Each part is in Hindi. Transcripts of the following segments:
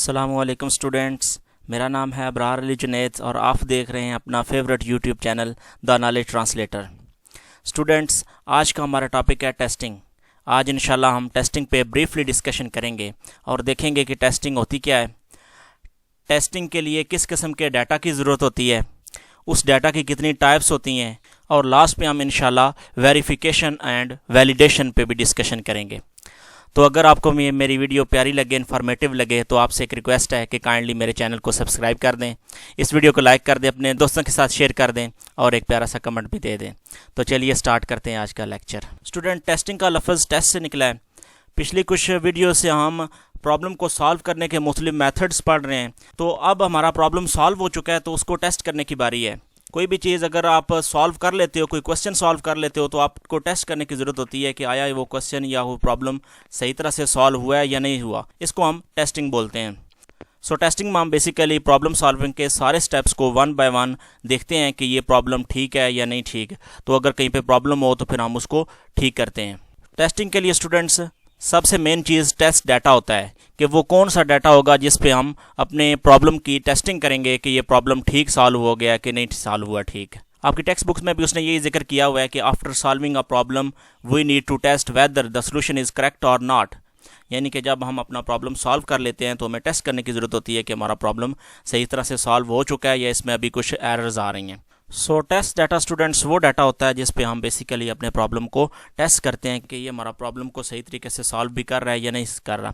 अस्सलामुअलैकुम स्टूडेंट्स, मेरा नाम है अबरार अली जुनैद और आप देख रहे हैं अपना favourite YouTube channel the knowledge translator. Students, आज का हमारा टॉपिक है टेस्टिंग। आज इंशाल्लाह हम टेस्टिंग पे ब्रीफली डिस्कशन करेंगे और देखेंगे कि टेस्टिंग होती क्या है, टेस्टिंग के लिए किस किस्म के डाटा की ज़रूरत होती है, उस डाटा की कितनी टाइप्स होती हैं, और लास्ट में हम इंशाल्लाह वेरिफिकेशन एंड वैलिडेशन पे भी डिस्कशन करेंगे। तो अगर आपको मेरी वीडियो प्यारी लगे, इन्फॉर्मेटिव लगे, तो आपसे एक रिक्वेस्ट है कि काइंडली मेरे चैनल को सब्सक्राइब कर दें, इस वीडियो को लाइक कर दें, अपने दोस्तों के साथ शेयर कर दें और एक प्यारा सा कमेंट भी दे दें। तो चलिए स्टार्ट करते हैं आज का लेक्चर। स्टूडेंट, टेस्टिंग का लफ्ज़ टेस्ट से निकला है। पिछली कुछ वीडियो से हम प्रॉब्लम को सॉल्व करने के मुख्तलिफ मेथड्स पढ़ रहे हैं, तो अब हमारा प्रॉब्लम सॉल्व हो चुका है तो उसको टेस्ट करने की बारी है। कोई भी चीज़ अगर आप सॉल्व कर लेते हो, कोई क्वेश्चन सॉल्व कर लेते हो, तो आपको टेस्ट करने की ज़रूरत होती है कि आया वो क्वेश्चन या वो प्रॉब्लम सही तरह से सॉल्व हुआ है या नहीं हुआ। इसको हम टेस्टिंग बोलते हैं। सो टेस्टिंग में हम बेसिकली प्रॉब्लम सॉल्विंग के सारे स्टेप्स को वन बाय वन देखते हैं कि ये प्रॉब्लम ठीक है या नहीं ठीक। तो अगर कहीं पे प्रॉब्लम हो तो फिर हम उसको ठीक करते हैं। टेस्टिंग के लिए स्टूडेंट्स सबसे मेन चीज़ टेस्ट डाटा होता है कि वो कौन सा डाटा होगा जिस पे हम अपने प्रॉब्लम की टेस्टिंग करेंगे कि ये प्रॉब्लम ठीक सॉल्व हो गया कि नहीं सॉल्व हुआ ठीक। आपकी टेक्स्ट बुक्स में भी उसने यही जिक्र किया हुआ है कि after solving a problem we need to test whether the solution is correct और नॉट। यानी कि जब हम अपना प्रॉब्लम सॉल्व कर लेते हैं तो हमें टेस्ट करने की ज़रूरत होती है कि हमारा प्रॉब्लम सही तरह से सॉल्व हो चुका है या इसमें अभी कुछ एरर्स आ रही हैं। सो टेस्ट डाटा स्टूडेंट्स वो डाटा होता है जिस पे हम बेसिकली अपने प्रॉब्लम को टेस्ट करते हैं कि ये हमारा प्रॉब्लम को सही तरीके से सॉल्व भी कर रहा है या नहीं कर रहा।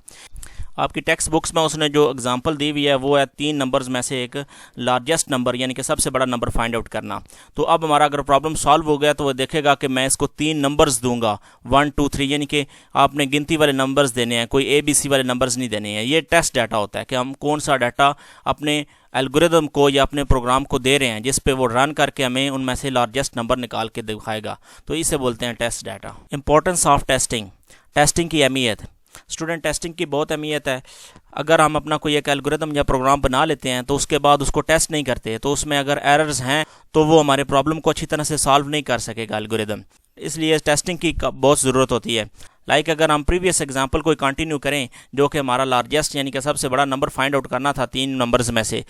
आपकी टेक्स्ट बुक्स में उसने जो एग्जांपल दी हुई है वो है 3 नंबर्स में से एक लार्जेस्ट नंबर यानी कि सबसे बड़ा नंबर फाइंड आउट करना। तो अब हमारा अगर प्रॉब्लम सॉल्व हो गया तो वो देखेगा कि मैं इसको 3 नंबर्स दूंगा 1 2 3, यानी कि आपने गिनती वाले नंबर्स देने हैं, कोई ABC वाले नंबर्स नहीं देने हैं। ये टेस्ट डाटा होता है कि हम कौन सा डाटा अपने एल्गोरिदम को या अपने प्रोग्राम को दे रहे हैं जिस पे वो रन करके हमें उनमें से लार्जेस्ट नंबर निकाल के दिखाएगा। तो इसे बोलते हैं test data. Importance of testing, testing की अहमियत। स्टूडेंट, टेस्टिंग की बहुत अहमियत है। अगर हम अपना कोई एक एल्गोरिदम या प्रोग्राम बना लेते हैं तो उसके बाद उसको टेस्ट नहीं करते तो उसमें अगर एरर्स हैं तो वो हमारे प्रॉब्लम को अच्छी तरह से सॉल्व नहीं कर सकेगा एल्गोरिदम। इसलिए टेस्टिंग की बहुत ज़रूरत होती है। अगर हम प्रीवियस एग्जांपल कोई कंटिन्यू करें जो कि हमारा लार्जेस्ट यानी कि सबसे बड़ा नंबर फाइंड आउट करना था 3 नंबर्स में से,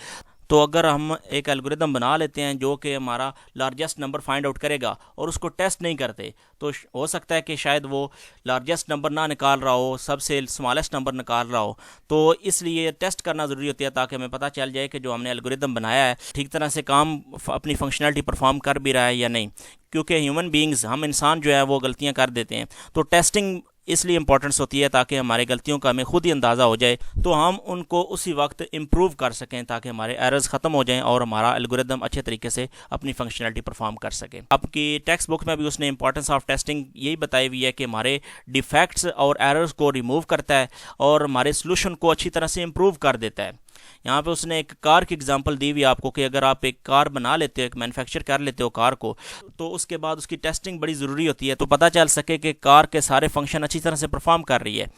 तो अगर हम एक एल्गोरिदम बना लेते हैं जो कि हमारा लार्जेस्ट नंबर फाइंड आउट करेगा और उसको टेस्ट नहीं करते तो हो सकता है कि शायद वो लार्जेस्ट नंबर ना निकाल रहा हो, सबसे स्मॉलेस्ट नंबर निकाल रहा हो। तो इसलिए टेस्ट करना ज़रूरी होती है ताकि हमें पता चल जाए कि जो हमने एल्गोरिदम बनाया है ठीक तरह से काम अपनी फंक्शनलिटी परफॉर्म कर भी रहा है या नहीं, क्योंकि ह्यूमन बींग्स, हम इंसान जो है वो गलतियाँ कर देते हैं। तो टेस्टिंग इसलिए इंपॉर्टेंस होती है ताकि हमारे गलतियों का हमें खुद ही अंदाज़ा हो जाए तो हम उनको उसी वक्त इम्प्रूव कर सकें ताकि हमारे एरर्स ख़त्म हो जाएं और हमारा एल्गोरिदम अच्छे तरीके से अपनी फंक्शनलिटी परफॉर्म कर सके। आपकी टेक्स्ट बुक में भी उसने इंपॉर्टेंस ऑफ टेस्टिंग यही बताई हुई है कि हमारे डिफेक्ट्स और एरर्स को रिमूव करता है और हमारे सोल्यूशन को अच्छी तरह से इम्प्रूव कर देता है। यहाँ पे उसने एक कार की एग्जांपल दी हुई आपको कि अगर आप एक कार बना लेते हो, एक मैन्युफैक्चर कर लेते हो कार को, तो उसके बाद उसकी टेस्टिंग बड़ी ज़रूरी होती है तो पता चल सके कि कार के सारे फंक्शन अच्छी तरह से परफॉर्म कर रही है।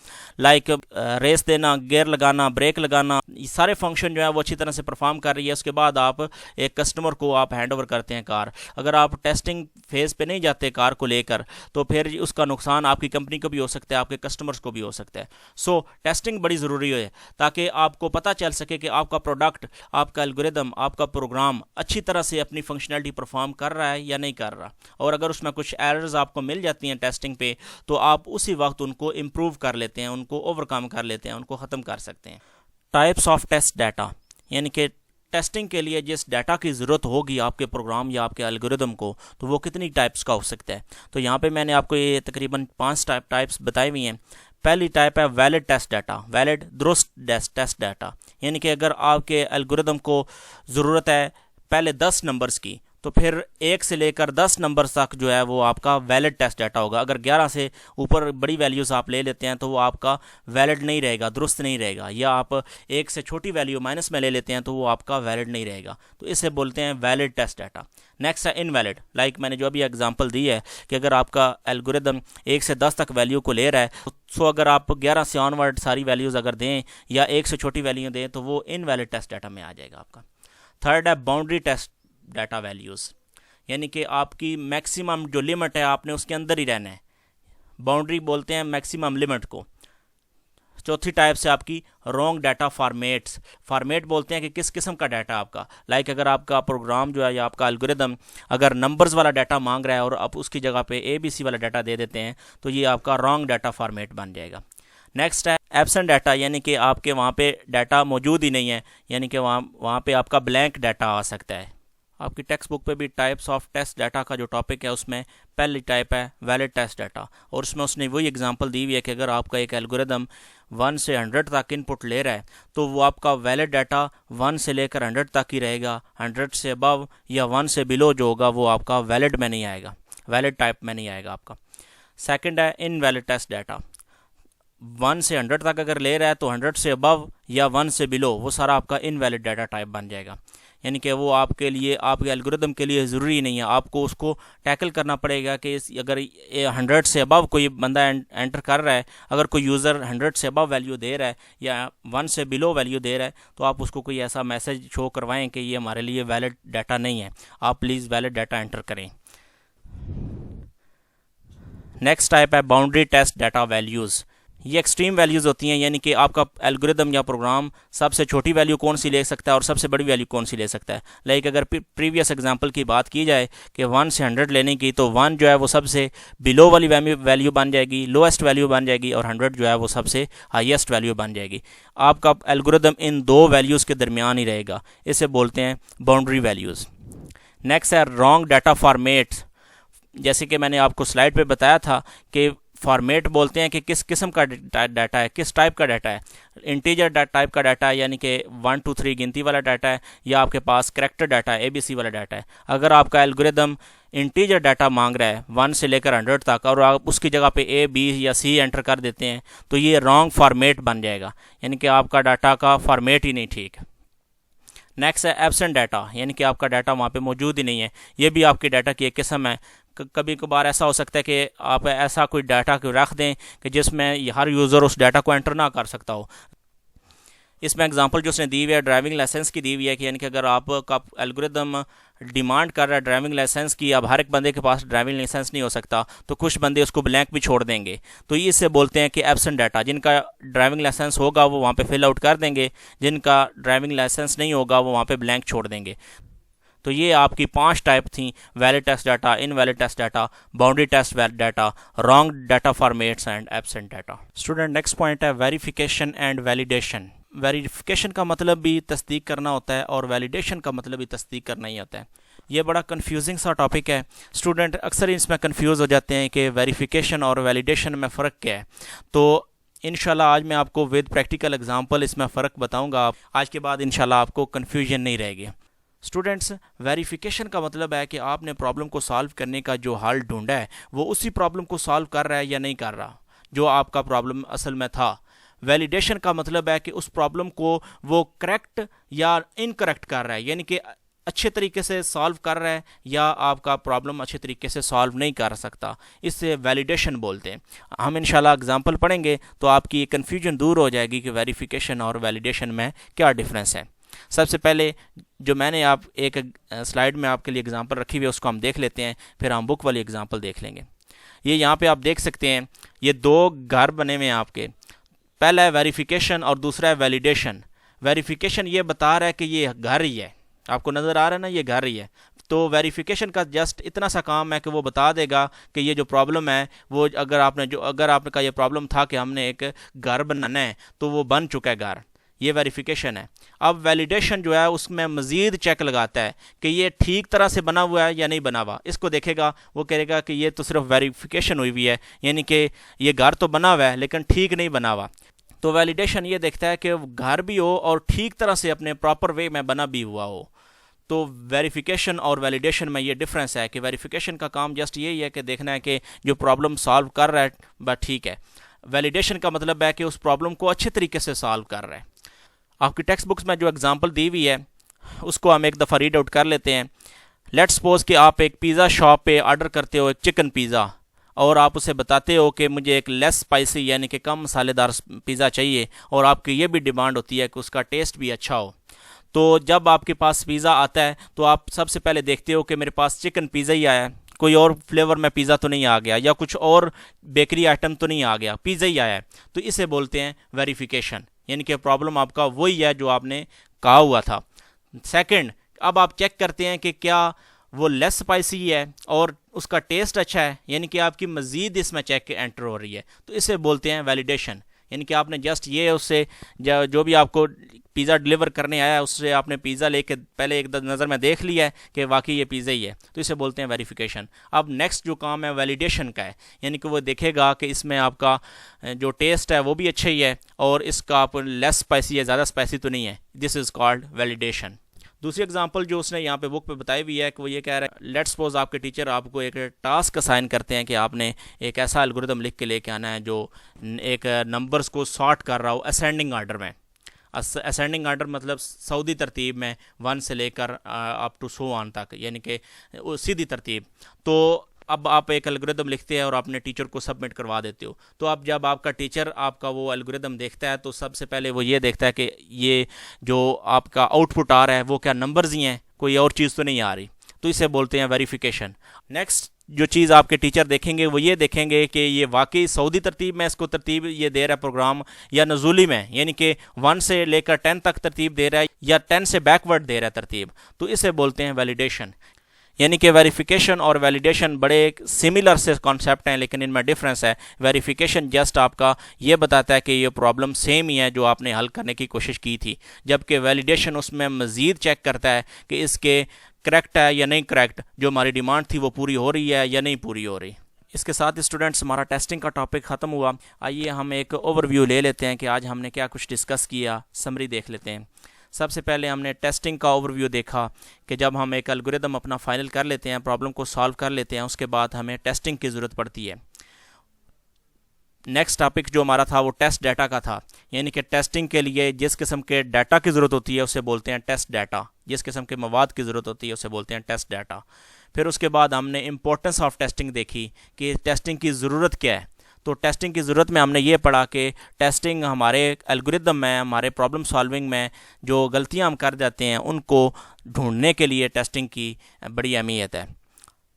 रेस देना, गियर लगाना, ब्रेक लगाना, ये सारे फंक्शन जो है वो अच्छी तरह से परफॉर्म कर रही है। उसके बाद आप एक कस्टमर को आप हैंड ओवर करते हैं कार। अगर आप टेस्टिंग फेज़ पे नहीं जाते कार को लेकर तो फिर उसका नुकसान आपकी कंपनी को भी हो सकता है, आपके कस्टमर्स को भी हो सकता है। सो टेस्टिंग बड़ी ज़रूरी है ताकि आपको पता चल सके कि आपका प्रोडक्ट, आपका एल्गोरिदम, आपका प्रोग्राम अच्छी तरह से अपनी फंक्शनलिटी परफॉर्म कर रहा है या नहीं कर रहा। और अगर उसमें कुछ एरर्स आपको मिल जाती हैं टेस्टिंग पे तो आप उसी वक्त उनको इम्प्रूव कर लेते हैं, उनको ओवरकम कर लेते हैं, उनको ख़त्म कर सकते हैं। टाइप्स ऑफ टेस्ट डाटा, यानी कि टेस्टिंग के लिए जिस डाटा की ज़रूरत होगी आपके प्रोग्राम या आपके एल्गोरिदम को तो वो कितनी टाइप्स का हो सकता है। तो यहाँ पे मैंने आपको ये तकरीबन 5 टाइप्स बताई हुई हैं। पहली टाइप है वैलिड टेस्ट डाटा, वैलिड दुरुस्त टेस्ट डाटा, यानी कि अगर आपके एल्गोरिदम को ज़रूरत है पहले 10 नंबर्स की तो फिर 1 से लेकर 10 नंबर तक जो है वो आपका वैलिड टेस्ट डाटा होगा। अगर 11 से ऊपर बड़ी वैल्यूज़ आप ले लेते हैं तो वो आपका वैलिड नहीं रहेगा, दुरुस्त नहीं रहेगा, या आप 1 से छोटी वैल्यू माइनस में ले लेते हैं तो वो आपका वैलिड नहीं रहेगा। तो इसे बोलते हैं वैलिड टेस्ट डाटा। नेक्स्ट है इनवैलिड। मैंने जो अभी एग्जांपल दी है कि अगर आपका एल्गोरिदम 1 से 10 तक वैल्यू को ले रहा है तो अगर आप 11 से ऑनवर्ड सारी वैल्यूज़ अगर दें या 1 से छोटी वैल्यू दें तो वो इनवैलिड टेस्ट डाटा में आ जाएगा आपका। थर्ड है बाउंड्री टेस्ट डाटा वैल्यूज़, यानी कि आपकी मैक्सिमम जो लिमिट है आपने उसके अंदर ही रहना है। बाउंड्री बोलते हैं मैक्सिमम लिमिट को। चौथी टाइप से आपकी रॉन्ग डाटा फॉर्मेट्स। फॉर्मेट बोलते हैं कि किस किस्म का डाटा आपका, लाइक अगर आपका प्रोग्राम जो है या आपका एल्गोरिदम अगर नंबर्स वाला डाटा मांग रहा है और आप उसकी जगह पे ABC वाला डाटा दे देते हैं तो ये आपका रॉन्ग डाटा फॉर्मेट बन जाएगा। नेक्स्ट है एब्सेंट डाटा, यानी कि आपके वहाँ पे डाटा मौजूद ही नहीं है, यानी कि वहाँ पे आपका ब्लैंक डाटा आ सकता है। आपकी टेक्स्ट बुक पे भी टाइप्स ऑफ टेस्ट डाटा का जो टॉपिक है उसमें पहली टाइप है वैलिड टेस्ट डाटा, और उसमें उसने वही एग्जांपल दी हुई है कि अगर आपका एक एल्गोरिदम 1 से 100 तक इनपुट ले रहा है तो वो आपका वैलिड डाटा 1 से लेकर 100 तक ही रहेगा। 100 से अबव या 1 से बिलो जो होगा वो आपका वैलिड में नहीं आएगा, वैलिड टाइप में नहीं आएगा आपका। सेकंड है इनवैलिड टेस्ट डाटा। 1 से 100 तक अगर ले रहा है तो 100 से अबव या 1 से बिलो वो सारा आपका इनवैलिड डाटा टाइप बन जाएगा, यानी कि वो आपके लिए, आपके एल्गोरिदम के लिए ज़रूरी नहीं है। आपको उसको टैकल करना पड़ेगा कि अगर 100 से अबव कोई बंदा एंटर कर रहा है, अगर कोई यूज़र 100 से अबव वैल्यू दे रहा है या 1 से बिलो वैल्यू दे रहा है तो आप उसको कोई ऐसा मैसेज शो करवाएं कि ये हमारे लिए वैलिड डाटा नहीं है, आप प्लीज़ वैलिड डाटा एंटर करें। नेक्स्ट टाइप है बाउंड्री टेस्ट डाटा वैल्यूज़। ये एक्सट्रीम वैल्यूज़ होती हैं, यानी कि आपका एल्गोरिदम या प्रोग्राम सबसे छोटी वैल्यू कौन सी ले सकता है और सबसे बड़ी वैल्यू कौन सी ले सकता है। लाइक अगर प्रीवियस एग्जांपल की बात की जाए कि 1 से 100 लेने की, तो 1 जो है वो सबसे बिलो वाली वैल्यू बन जाएगी, लोएस्ट वैल्यू बन जाएगी, और 100 जो है वो सबसे हाईएस्ट वैल्यू बन जाएगी। आपका एल्गोरिदम इन दो वैल्यूज़ के दरमियान ही रहेगा, इसे बोलते हैं बाउंड्री वैल्यूज़। नेक्स्ट है रॉन्ग डाटा फॉर्मेट्स। जैसे कि मैंने आपको स्लाइड पे बताया था कि फॉर्मेट बोलते हैं कि किस किस्म का डाटा है, किस टाइप का डाटा है। इंटीजर टाइप का डाटा है, यानी कि 1 2 3 गिनती वाला डाटा है, या आपके पास करैक्टर डाटा है, ABC वाला डाटा है। अगर आपका एल्गोरिदम इंटीजर डाटा मांग रहा है 1 से लेकर 100 तक और आप उसकी जगह पे A B या C एंटर कर देते हैं तो ये रॉन्ग फॉर्मेट बन जाएगा, यानी कि आपका डाटा का फॉर्मेट ही नहीं ठीक। नेक्स्ट है एब्सेंट डाटा, यानी कि आपका डाटा वहाँ पे मौजूद ही नहीं है। ये भी आपके डाटा की एक किस्म है। कभी कभार ऐसा हो सकता है कि आप ऐसा कोई डाटा को रख दें कि जिसमें हर यूज़र उस डाटा को एंटर ना कर सकता हो। इसमें एग्जांपल जो उसने दी हुई है ड्राइविंग लाइसेंस की दी हुई है कि यानी कि अगर आपका एल्गोरिदम डिमांड कर रहा है ड्राइविंग लाइसेंस की, अब हर एक बंदे के पास ड्राइविंग लाइसेंस नहीं हो सकता, तो कुछ बंदे उसको ब्लैंक भी छोड़ देंगे, तो ये इससे बोलते हैं कि एब्सेंट डाटा। जिनका ड्राइविंग लाइसेंस होगा वो वहाँ पे फिल आउट कर देंगे, जिनका ड्राइविंग लाइसेंस नहीं होगा वो वहाँ पे ब्लैंक छोड़ देंगे। तो ये आपकी 5 टाइप थी, valid test data, invalid test data, boundary test data, wrong data formats and absent data. Student next point है वेरिफिकेशन एंड वैलिडेशन। वेरिफिकेशन का मतलब भी तस्दीक करना होता है और वैलिडेशन का मतलब भी तस्दीक करना ही होता है। ये बड़ा कंफ्यूजिंग सा टॉपिक है, स्टूडेंट अक्सर इसमें कंफ्यूज हो जाते हैं कि वेरिफिकेशन और वैलिडेशन में फ़र्क क्या है। तो इंशाल्लाह आज मैं आपको विद प्रैक्टिकल एग्जांपल इसमें फ़र्क बताऊंगा। आज के बाद इंशाल्लाह आपको कन्फ्यूजन नहीं रहेगी। स्टूडेंट्स, वेरिफिकेशन का मतलब है कि आपने प्रॉब्लम को सॉल्व करने का जो हल ढूंढा है वो उसी प्रॉब्लम को सॉल्व कर रहा है या नहीं कर रहा जो आपका प्रॉब्लम असल में था। वैलिडेशन का मतलब है कि उस प्रॉब्लम को वो करेक्ट या इनकरेक्ट कर रहा है, यानी कि अच्छे तरीके से सॉल्व कर रहा है या आपका प्रॉब्लम अच्छे तरीके से सॉल्व नहीं कर सकता, इससे वैलिडेशन बोलते हैं। हम इंशाल्लाह एग्जांपल पढ़ेंगे तो आपकी ये कन्फ्यूजन दूर हो जाएगी कि वेरिफिकेशन और वैलिडेशन में क्या डिफरेंस है। सबसे पहले जो मैंने आप एक स्लाइड में आपके लिए एग्जांपल रखी हुई है उसको हम देख लेते हैं, फिर हम बुक वाली एग्जांपल देख लेंगे। ये यहाँ पे आप देख सकते हैं, ये 2 घर बने हुए हैं आपके। पहला है वेरिफिकेशन और दूसरा है वैलिडेशन। वेरिफिकेशन ये बता रहा है कि ये घर ही है, आपको नज़र आ रहा है ना, ये घर ही है। तो वेरिफिकेशन का जस्ट इतना सा काम है कि वो बता देगा कि ये जो प्रॉब्लम है वो अगर आपका ये प्रॉब्लम था कि हमने एक घर बनाना है तो वो बन चुका है घर, ये वेरिफिकेशन है। अब वैलिडेशन जो है उसमें मज़ीद चेक लगाता है कि ये ठीक तरह से बना हुआ है या नहीं बना हुआ। इसको देखेगा, वो कहेगा कि ये तो सिर्फ वेरिफिकेशन हुई हुई है, यानी कि ये घर तो बना हुआ है लेकिन ठीक नहीं बना हुआ। तो वैलिडेशन ये देखता है कि घर भी हो और ठीक तरह से अपने प्रॉपर वे में बना भी हुआ हो। तो वेरिफिकेशन और वैलिडेशन में ये डिफरेंस है कि वेरिफिकेशन का काम जस्ट यही है कि देखना है कि जो प्रॉब्लम सॉल्व कर रहा है बस ठीक है। वैलिडेशन का मतलब है कि उस प्रॉब्लम को अच्छे तरीके से सॉल्व कर रहा है। आपकी टेक्स्ट बुक्स में जो एग्जांपल दी हुई है उसको हम एक दफ़ा रीड आउट कर लेते हैं। लेट्स सपोज कि आप एक पिज़्ज़ा शॉप पे ऑर्डर करते हो एक चिकन पिज़्ज़ा, और आप उसे बताते हो कि मुझे एक लेस स्पाइसी यानी कि कम मसालेदार पिज़्ज़ा चाहिए, और आपकी ये भी डिमांड होती है कि उसका टेस्ट भी अच्छा हो। तो जब आपके पास पिज़्ज़ा आता है तो आप सबसे पहले देखते हो कि मेरे पास चिकन पिज़्ज़ा ही आया है, कोई और फ्लेवर में पिज़्ज़ा तो नहीं आ गया, या कुछ और बेकरी आइटम तो नहीं आ गया, पिज़्ज़ा ही आया है, तो इसे बोलते हैं वेरिफिकेशन, यानी कि प्रॉब्लम आपका वही है जो आपने कहा हुआ था। सेकंड, अब आप चेक करते हैं कि क्या वो लेस स्पाइसी है और उसका टेस्ट अच्छा है, यानी कि आपकी मज़ीद इसमें चेक एंटर हो रही है, तो इसे बोलते हैं वैलिडेशन। यानी कि आपने जस्ट ये उससे जो भी आपको पिज़्ज़ा डिलीवर करने आया है उससे आपने पिज़्ज़ा लेके पहले एक नज़र में देख लिया है कि वाकई ये पिज़्ज़ा ही है, तो इसे बोलते हैं वेरिफिकेशन। अब नेक्स्ट जो काम है वैलिडेशन का है, यानी कि वो देखेगा कि इसमें आपका जो टेस्ट है वो भी अच्छा ही है और इसका आप लेस स्पाइसी है, ज़्यादा स्पाइसी तो नहीं है। This is called validation. दूसरी एग्जांपल जो उसने यहाँ पे बुक पे बताई हुई है कि वो ये कह रहा है, लेट्स सपोज आपके टीचर आपको एक टास्क असाइन करते हैं कि आपने एक ऐसा एल्गोरिदम लिख के लेके आना है जो एक नंबर्स को सॉर्ट कर रहा हो असेंडिंग आर्डर में। असेंडिंग आर्डर मतलब सऊदी तरतीब में 1 से लेकर अप टू 100 तक, यानी कि सीधी तरतीब। तो अब आप एक एल्गोरिदम लिखते हैं और अपने टीचर को सबमिट करवा देते हो, तो अब जब आपका टीचर आपका वो एल्गोरिदम देखता है तो सबसे पहले वो ये देखता है कि ये जो आपका आउटपुट आ रहा है वो क्या नंबर्स ही हैं, कोई और चीज़ तो नहीं आ रही, तो इसे बोलते हैं वेरिफिकेशन। नेक्स्ट जो चीज़ आपके टीचर देखेंगे वो ये देखेंगे कि ये वाकई सऊदी तरतीब में इसको तरतीब ये दे रहा है प्रोग्राम, या नज़ूली में, यानी कि 1 से लेकर 10 तक तरतीब दे रहा है, या 10 से बैकवर्ड दे रहा है तरतीब, तो इसे बोलते हैं वैलिडेशन। यानी कि वेरिफिकेशन और वैलिडेशन बड़े सिमिलर से कॉन्सेप्ट हैं, लेकिन इनमें डिफरेंस है। वेरिफिकेशन जस्ट आपका ये बताता है कि ये प्रॉब्लम सेम ही है जो आपने हल करने की कोशिश की थी, जबकि वैलिडेशन उसमें मज़ीद चेक करता है कि इसके करेक्ट है या नहीं करेक्ट, जो हमारी डिमांड थी वो पूरी हो रही है या नहीं पूरी हो रही। इसके साथ स्टूडेंट्स हमारा टेस्टिंग का टॉपिक ख़त्म हुआ। आइए हम एक ओवरव्यू ले लेते हैं कि आज हमने क्या कुछ डिस्कस किया, समरी देख लेते हैं। सबसे पहले हमने टेस्टिंग का ओवरव्यू देखा कि जब हम एक एल्गोरिदम अपना फाइनल कर लेते हैं, प्रॉब्लम को सॉल्व कर लेते हैं, उसके बाद हमें टेस्टिंग की ज़रूरत पड़ती है। नेक्स्ट टॉपिक जो हमारा था वो टेस्ट डाटा का था, यानी कि टेस्टिंग के लिए जिस किस्म के डाटा की ज़रूरत होती है उसे बोलते हैं टेस्ट डाटा, जिस किस्म के मवाद की ज़रूरत होती है उसे बोलते हैं टेस्ट डाटा। फिर उसके बाद हमने इंपॉर्टेंस ऑफ टेस्टिंग देखी कि टेस्टिंग की ज़रूरत क्या है। तो टेस्टिंग की ज़रूरत में हमने ये पढ़ा कि टेस्टिंग हमारे एल्गोरिदम में, हमारे प्रॉब्लम सॉल्विंग में जो गलतियां हम कर जाते हैं उनको ढूंढने के लिए टेस्टिंग की बड़ी अहमियत है।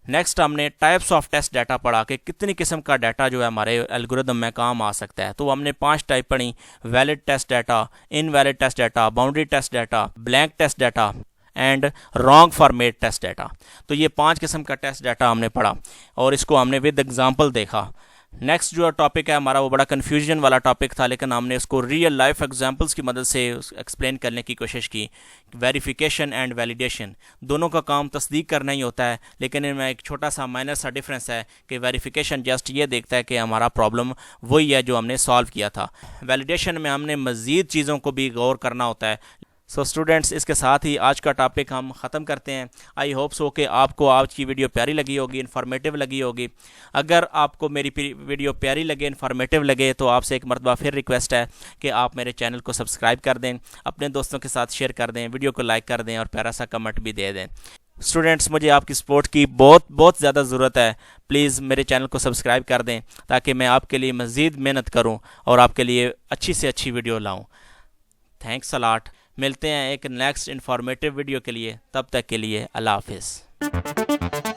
नेक्स्ट हमने टाइप्स ऑफ टेस्ट डाटा पढ़ा कि कितनी किस्म का डाटा जो है हमारे एल्गोरिदम में काम आ सकता है। तो हमने 5 टाइप पढ़ी, valid test data, invalid test data, boundary test data, blank test data and wrong format test data. तो ये 5 किस्म का टेस्ट डाटा हमने पढ़ा और इसको हमने विद एग्जाम्पल देखा। नेक्स्ट जो टॉपिक है हमारा वो बड़ा कन्फ्यूजन वाला टॉपिक था, लेकिन हमने उसको रियल लाइफ एग्जांपल्स की मदद से एक्सप्लेन करने की कोशिश की। वेरिफिकेशन एंड वैलिडेशन दोनों का काम तस्दीक करना ही होता है, लेकिन इनमें एक छोटा सा माइनर सा डिफरेंस है कि वेरिफिकेशन जस्ट ये देखता है कि हमारा प्रॉब्लम वही है जो हमने सॉल्व किया था। वैलिडेशन में हमने मज़ीद चीज़ों को भी गौर करना होता है। सो स्टूडेंट्स, इसके साथ ही आज का टॉपिक हम ख़त्म करते हैं। आई होप सो कि आपको आज की वीडियो प्यारी लगी होगी, इन्फॉर्मेटिव लगी होगी। अगर आपको मेरी वीडियो प्यारी लगे, इन्फॉर्मेटिव लगे, तो आपसे एक मरतबा फिर रिक्वेस्ट है कि आप मेरे चैनल को सब्सक्राइब कर दें, अपने दोस्तों के साथ शेयर कर दें, वीडियो को लाइक कर दें और प्यारा सा कमेंट भी दे दें। स्टूडेंट्स, मुझे आपकी सपोर्ट की बहुत ज़्यादा ज़रूरत है। प्लीज़ मेरे चैनल को सब्सक्राइब कर दें ताकि मैं आपके लिए मज़ीद मेहनत करूँ और आपके लिए अच्छी से अच्छी वीडियो लाऊँ। Thanks a lot. मिलते हैं एक नेक्स्ट इन्फॉर्मेटिव वीडियो के लिए, तब तक के लिए अल्लाह हाफिज़।